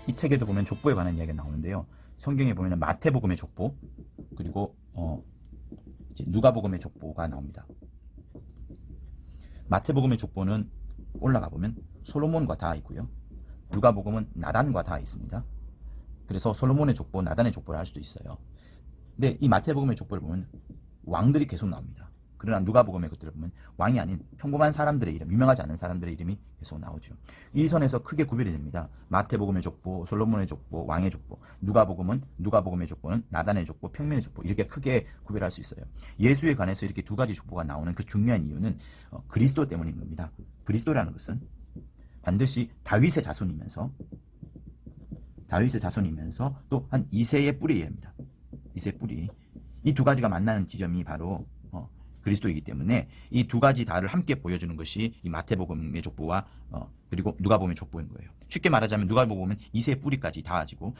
이 책에도 보면 족보에 관한 이야기가 나오는데요. 성경에 보면 마태복음의 족보, 그리고 이제 누가복음의 족보가 나옵니다. 마태복음의 족보는 올라가 보면 솔로몬과 다 있고요. 누가복음은 나단과 다 있습니다. 그래서 솔로몬의 족보, 나단의 족보를 할 수도 있어요. 근데 이 마태복음의 족보를 보면 왕들이 계속 나옵니다. 그러나 누가복음의 것들을 보면 왕이 아닌 평범한 사람들의 이름, 유명하지 않은 사람들의 이름이 계속 나오죠. 이 선에서 크게 구별이 됩니다. 마태복음의 족보, 솔로몬의 족보, 왕의 족보, 누가복음의 족보는 나단의 족보, 평민의 족보, 이렇게 크게 구별할 수 있어요. 예수에 관해서 이렇게 두 가지 족보가 나오는 그 중요한 이유는 그리스도 때문인 겁니다. 그리스도라는 것은 반드시 다윗의 자손이면서 또 한 이새의 뿌리여야 합니다. 이새 뿌리. 이 두 가지가 만나는 지점이 바로 그리스도이기 때문에 이 두 가지 다를 함께 보여주는 것이 이 마태복음의 족보와 그리고 누가복음의 족보인 거예요. 쉽게 말하자면 누가복음은 이새의 뿌리까지 닿아지고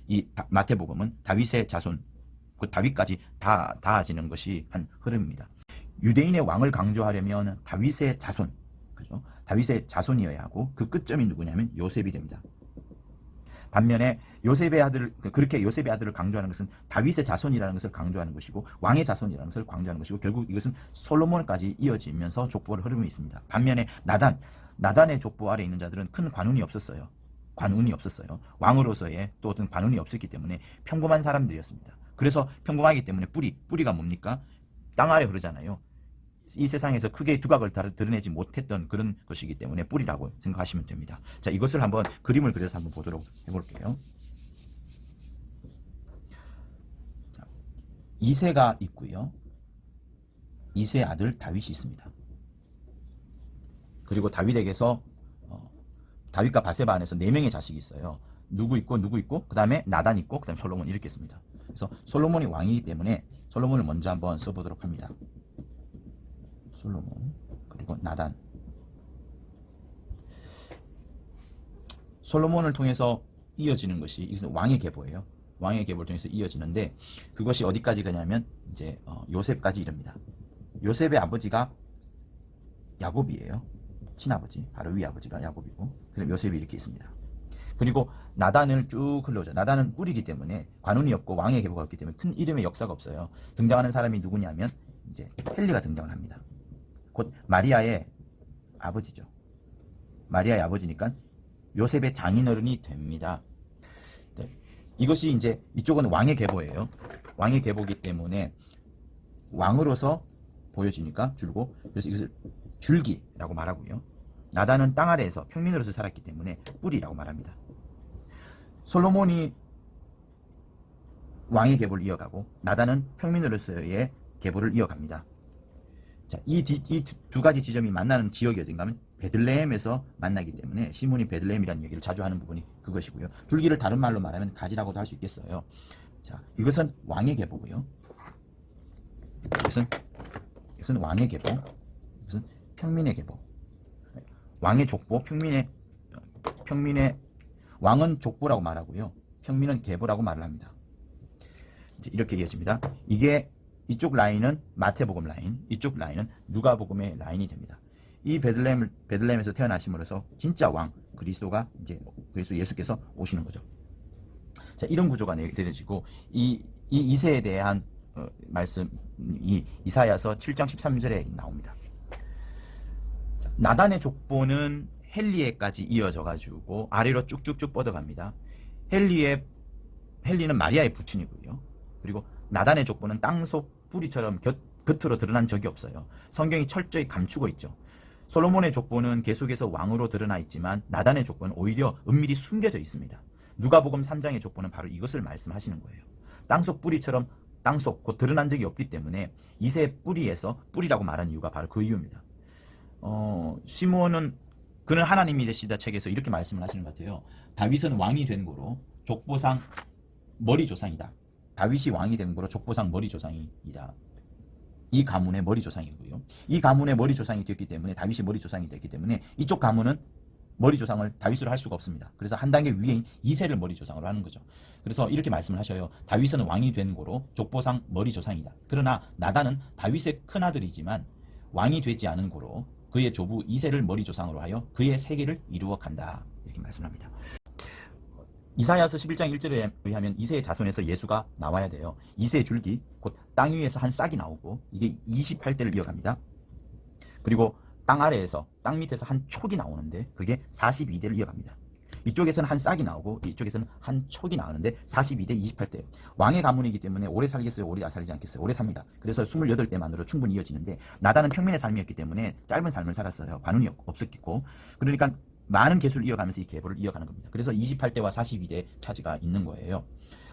이 마태복음은 다윗의 자손, 그 다윗까지 다 닿아지는 것이 한 흐름입니다. 유대인의 왕을 강조하려면 다윗의 자손, 그죠? 다윗의 자손이어야 하고 그 끝점이 누구냐면 요셉이 됩니다. 반면에 요셉의 아들을 강조하는 것은 다윗의 자손이라는 것을 강조하는 것이고 왕의 자손이라는 것을 강조하는 것이고 결국 이것은 솔로몬까지 이어지면서 족보를 흐름이 있습니다. 반면에 나단의 족보 아래 있는 자들은 큰 관운이 없었어요. 왕으로서의 또 어떤 관운이 없었기 때문에 평범한 사람들이었습니다. 그래서 평범하기 때문에 뿌리가 뭡니까? 땅 아래 흐르잖아요. 이 세상에서 크게 두각을 드러내지 못했던 그런 것이기 때문에 뿌리라고 생각하시면 됩니다. 자, 이것을 한번 그림을 그려서 한번 보도록 해볼게요. 자, 이새가 있고요. 이새의 아들 다윗이 있습니다. 그리고 다윗에게서 다윗과 바세바 안에서 4명의 자식이 있어요. 누구 있고 그 다음에 나단 있고 그 다음에 솔로몬 이렇게 있습니다. 그래서 솔로몬이 왕이기 때문에 솔로몬을 먼저 한번 써보도록 합니다. 솔로몬 그리고 나단. 솔로몬을 통해서 이어지는 것이 이것은 왕의 계보예요. 왕의 계보를 통해서 이어지는데 그것이 어디까지 가냐면 이제 요셉까지 이릅니다. 요셉의 아버지가 야곱이에요. 친아버지, 바로 위 아버지가 야곱이고, 그럼 요셉이 이렇게 있습니다. 그리고 나단을 쭉 흘러오죠. 나단은 뿌리기 때문에 관운이 없고 왕의 계보가 없기 때문에 큰 이름의 역사가 없어요. 등장하는 사람이 누구냐면 이제 헨리가 등장을 합니다. 곧 마리아의 아버지죠. 마리아의 아버지니까 요셉의 장인어른이 됩니다. 네. 이것이 이제 이쪽은 왕의 계보예요. 왕의 계보이기 때문에 왕으로서 보여지니까 줄고, 그래서 이것을 줄기라고 말하고요. 나단은 땅 아래에서 평민으로서 살았기 때문에 뿌리라고 말합니다. 솔로몬이 왕의 계보를 이어가고 나단은 평민으로서의 계보를 이어갑니다. 자, 이 두 가지 지점이 만나는 지역이 어딘가 하면 베들레헴에서 만나기 때문에 시몬이 베들레헴이라는 얘기를 자주 하는 부분이 그것이고요. 줄기를 다른 말로 말하면 가지라고도 할 수 있겠어요. 자, 이것은 왕의 계보고요. 이것은 왕의 계보, 이것은 평민의 계보. 왕의 족보, 평민의 왕은 족보라고 말하고요. 평민은 계보라고 말을 합니다. 이렇게 이어집니다. 이쪽 라인은 마태복음 라인, 이쪽 라인은 누가복음의 라인이 됩니다. 이 베들레헴에서 태어나심으로써 진짜 왕 그리스도가 이제 그리스도 예수께서 오시는 거죠. 자, 이런 구조가 내려지고 이 이새에 대한 말씀이 이사야서 7장 13절에 나옵니다. 자, 나단의 족보는 헨리에까지 이어져 가지고 아래로 쭉쭉쭉 뻗어갑니다. 헨리는 마리아의 부친이고요. 그리고 나단의 족보는 땅속 뿌리처럼 겉으로 드러난 적이 없어요. 성경이 철저히 감추고 있죠. 솔로몬의 족보는 계속해서 왕으로 드러나 있지만 나단의 족보는 오히려 은밀히 숨겨져 있습니다. 누가복음 3장의 족보는 바로 이것을 말씀하시는 거예요. 땅속 뿌리처럼 땅속 곧 드러난 적이 없기 때문에 이새 뿌리에서 뿌리라고 말한 이유가 바로 그 이유입니다. 시므온은 그는 하나님이 되시다 책에서 이렇게 말씀을 하시는 것 같아요. 다윗은 왕이 된 거로 족보상 머리 조상이다. 다윗이 왕이 된 거로 족보상 머리 조상이다. 이 가문의 머리 조상이고요. 이 가문의 머리 조상이 됐기 때문에 다윗이 머리 조상이 됐기 때문에 이쪽 가문은 머리 조상을 다윗으로 할 수가 없습니다. 그래서 한 단계 위에인 이새를 머리 조상으로 하는 거죠. 그래서 이렇게 말씀을 하셔요. 다윗은 왕이 된 거로 족보상 머리 조상이다. 그러나 나단은 다윗의 큰아들이지만 왕이 되지 않은 거로 그의 조부 이새를 머리 조상으로 하여 그의 세계를 이루어 간다. 이렇게 말씀합니다. 이사야서 11장 1절에 의하면 이새의 자손에서 예수가 나와야 돼요. 이새의 줄기, 곧 땅 위에서 한 싹이 나오고 이게 28대를 이어갑니다. 그리고 땅 아래에서, 땅 밑에서 한 촉이 나오는데 그게 42대를 이어갑니다. 이쪽에서는 한 싹이 나오고 이쪽에서는 한 촉이 나오는데 42대 28대. 왕의 가문이기 때문에 오래 살겠어요? 오래 살지 않겠어요? 오래 삽니다. 그래서 28대만으로 충분히 이어지는데 나단은 평민의 삶이었기 때문에 짧은 삶을 살았어요. 관운이 없었겠고. 그러니까 많은 계수를 이어가면서 이 계보를 이어가는 겁니다. 그래서 28대와 42대 차지가 있는 거예요.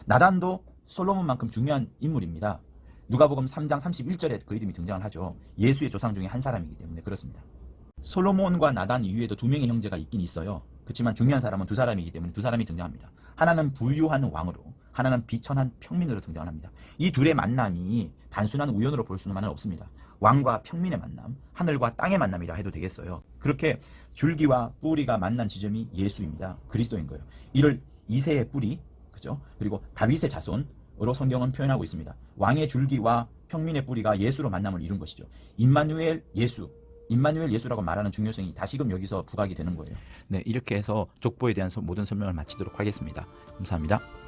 나단도 솔로몬만큼 중요한 인물입니다. 누가복음 3장 31절에 그 이름이 등장을 하죠. 예수의 조상 중에 한 사람이기 때문에 그렇습니다. 솔로몬과 나단 이후에도 두 명의 형제가 있긴 있어요. 그렇지만 중요한 사람은 두 사람이기 때문에 두 사람이 등장합니다. 하나는 부유한 왕으로, 하나는 비천한 평민으로 등장을 합니다. 이 둘의 만남이 단순한 우연으로 볼 수만은 없습니다. 왕과 평민의 만남, 하늘과 땅의 만남이라 해도 되겠어요. 그렇게 줄기와 뿌리가 만난 지점이 예수입니다. 그리스도인 거예요. 이를 이새의 뿌리, 그죠? 그리고 다윗의 자손으로 성경은 표현하고 있습니다. 왕의 줄기와 평민의 뿌리가 예수로 만남을 이룬 것이죠. 임마누엘 예수, 임마누엘 예수라고 말하는 중요성이 다시금 여기서 부각이 되는 거예요. 네, 이렇게 해서 족보에 대한 모든 설명을 마치도록 하겠습니다. 감사합니다.